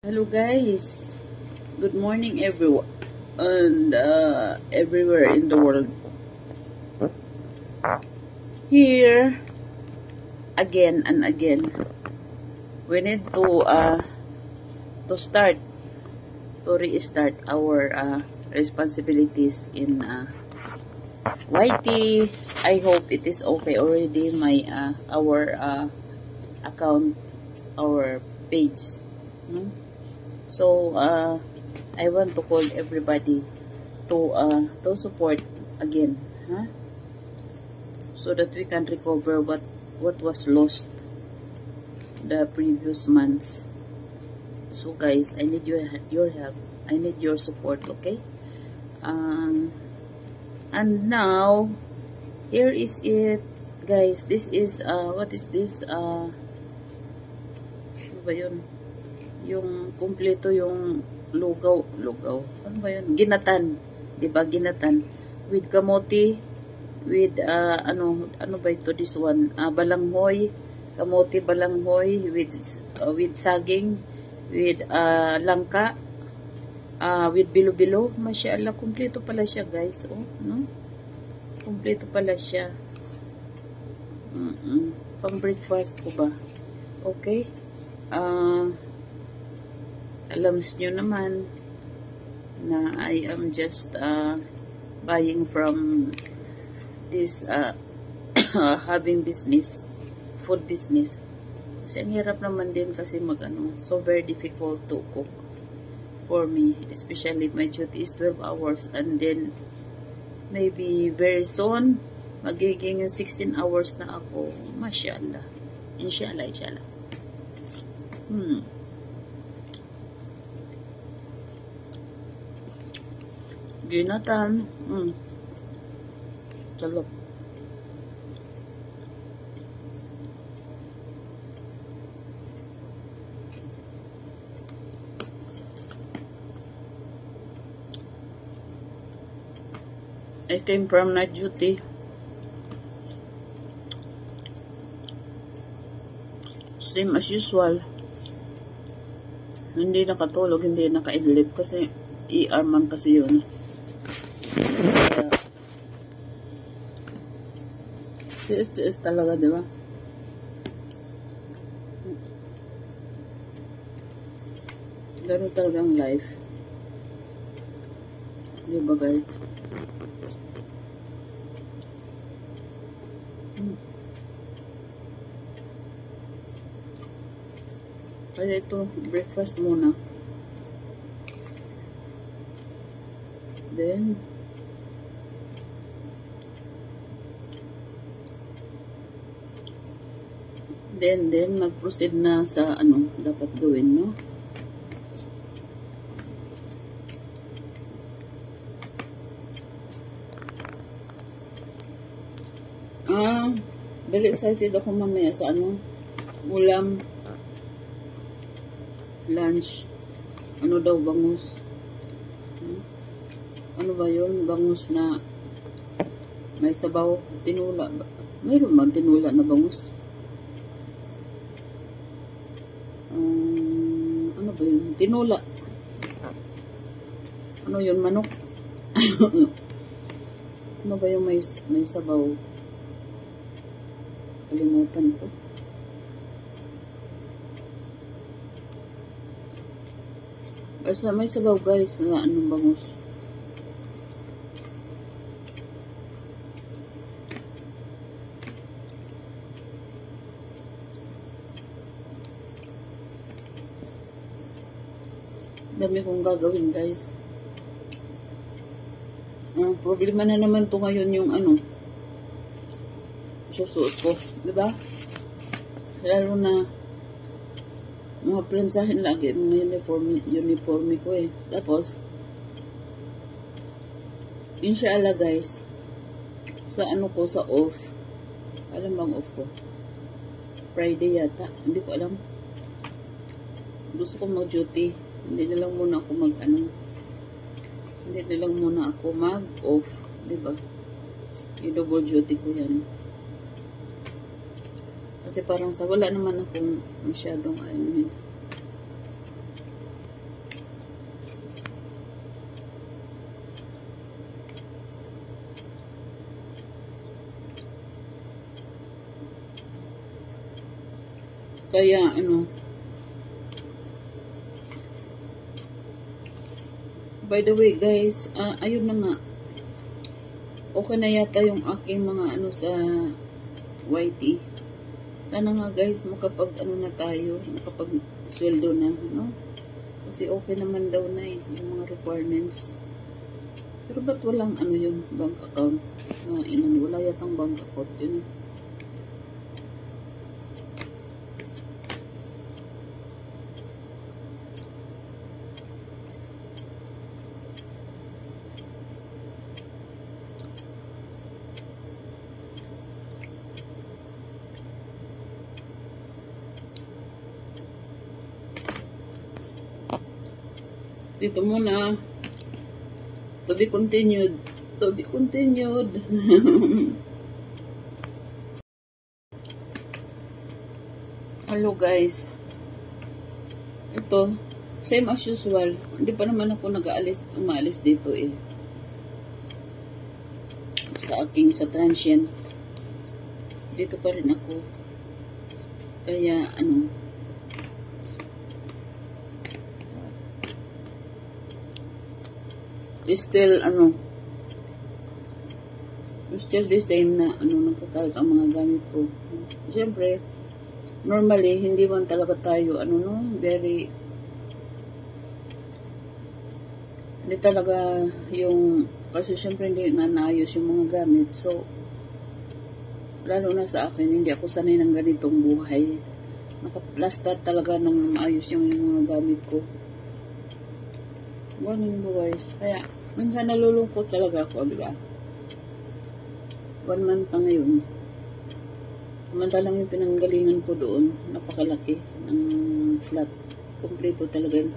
Hello guys, good morning everyone and everywhere in the world. Here again and again, we need to start to restart our responsibilities in YT. I hope it is okay already. My our account, our page. So I want to call everybody to support again, so that we can recover what was lost the previous months. So guys, I need your help. I need your support, okay? And now here is it, guys. This is what is this? Ano ba yun? Yung kumpleto yung lugaw. Ano ba yun? Ginatan. Diba? Ginatan. With kamote, with, ano ba ito, this one? Balanghoy. Kamote, balanghoy, with saging, with, langka, with bilo-bilo. Masyaallah, kumpleto pala siya, guys. Oh, no? Kumpleto pala siya. Pang breakfast ko ba? Okay. Alam nyo naman na I am just buying from this having business, food business. Kasi ang hirap naman din kasi so very difficult to cook for me, especially my duty is 12 hours and then maybe very soon magiging 16 hours na ako. Mashallah. Inshallah. Ginatan. Sarap. I came from night duty. Same as usual. Hindi nakatulog, hindi nakaidlip kasi ER man kasi yun. Tiis talaga, di ba? Gano'n talaga ang life. Di ba, guys? Kaya ito, breakfast muna. Then mag-proceed na sa ano dapat gawin, no? Very excited ako mamaya sa ano, ulam, lunch. Ano daw, bangus. Ano ba yun? Bangus na may sabaw, tinula. Mayroon bang tinula na bangus? Ano ba yun? Tinula. Ano yun? Manok? Ano ba yung may sabaw? Kalimutan ko. Basta may sabaw, guys, na anong bangus. Dami kong gagawin, guys. Problema na naman to ngayon yung ano susuot ko, diba? Lalo na mga prensahin lagi mga uniforme ko eh. Tapos inshallah, guys, sa ano ko, sa off, alam bang off ko? Friday yata, hindi ko alam. Gusto ko mag-duty. Hindi na lang muna ako mag-off, diba? Yung double duty ko yan. Kasi parang wala naman akong masyadong ano yun. Kaya ano, by the way guys, ayun na nga. Okay na yata yung aking mga ano sa YT. Sana nga guys, makapag ano na tayo, makapag sweldo na, no? Kasi okay naman daw na eh, yung mga requirements. Pero ba't walang ano yung bank account? Wala yatang bank account yun eh. Dito muna. To be continued. To be continued. Hello guys. Ito, same as usual. Hindi pa naman ako umaalis dito eh. Sa transient. Dito pa rin ako. Kaya ano, still the same na nagkakalat ang mga gamit ko. Siyempre, normally hindi man talaga tayo hindi talaga yung, kasi siyempre hindi nga naayos yung mga gamit. So lalo na sa akin, hindi ako sanay ng ganitong buhay. Naka-plaster talaga ng maayos yung mga gamit ko. Ganun po guys. Kaya, minsan nalulungkot talaga ako, di ba? 1 month na ngayon. Samantalang yung pinanggalingan ko doon, napakalaki ng flat. Kompleto talaga.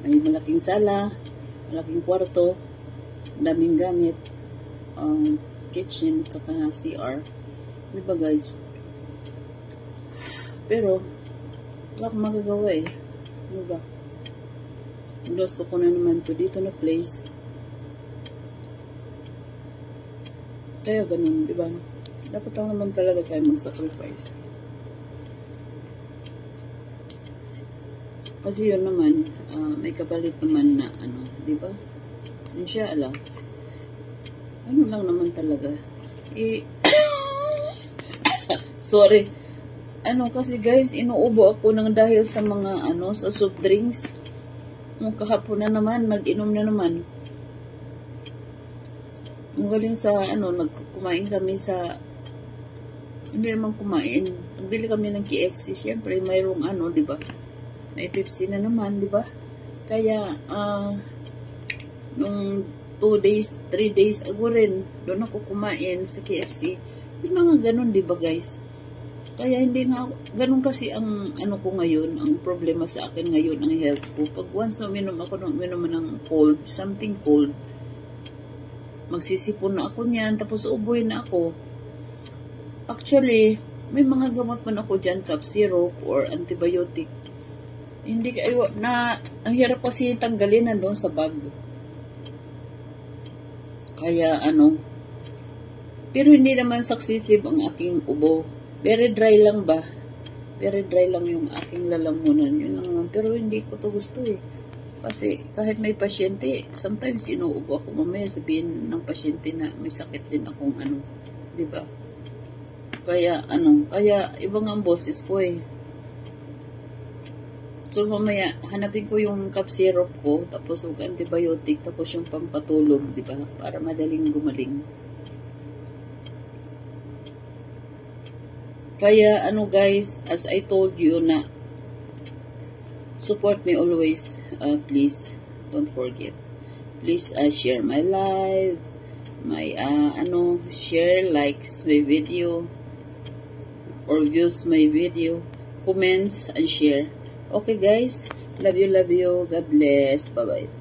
May malaking sala, malaking kwarto, daming gamit, kitchen, saka CR. Di ba guys? Pero, wala akong magagawa eh. Di ba? Gusto ko na naman to dito na place. Kaya ganun, di ba? Dapat lang naman talaga tayo mag-sacrifice. Kasi yun naman, may kapalit naman na di ba? Inshallah. Ano lang naman talaga. Sorry. Kasi guys, inuubo ako ng dahil sa mga sa soft drinks. Kahapon na naman, nag-inom na naman. Ang galing sa, kumain kami sa, hindi naman kumain. Nagbili kami ng KFC, syempre, mayroong di ba? May Pepsi na naman, di ba? Kaya, nung 2 days, 3 days ago rin, doon ako kumain sa KFC. Yung mga ganun, di ba guys? Kaya hindi nga, ganun kasi ang ko ngayon, ang problema sa akin ngayon, ang health ko. Pag once na uminom ng cold, something cold, magsisipon na ako niyan, tapos uboy na ako. Actually, may mga gamot man ako dyan, cough syrup or antibiotic. Hindi kayo, ang hirap kasi tanggalin nandun sa bag. Kaya pero hindi naman successive ang aking ubo. Very dry lang ba? Very dry lang yung aking lalamunan. Yun lang naman. Pero hindi ko to gusto eh. Kasi kahit may pasyente, sometimes inuubo ako. Mamaya sabihin ng pasyente na may sakit din akong diba? Kaya kaya ibang ang boses ko eh. So mamaya, hanapin ko yung cough syrup ko, tapos yung antibiotic, tapos yung pampatulog, diba? Para madaling gumaling. Kaya guys, as I told you na support me always, please don't forget. Please share my live, my share, likes my video or views my video, comments and share. Okay guys, love you, God bless, bye bye.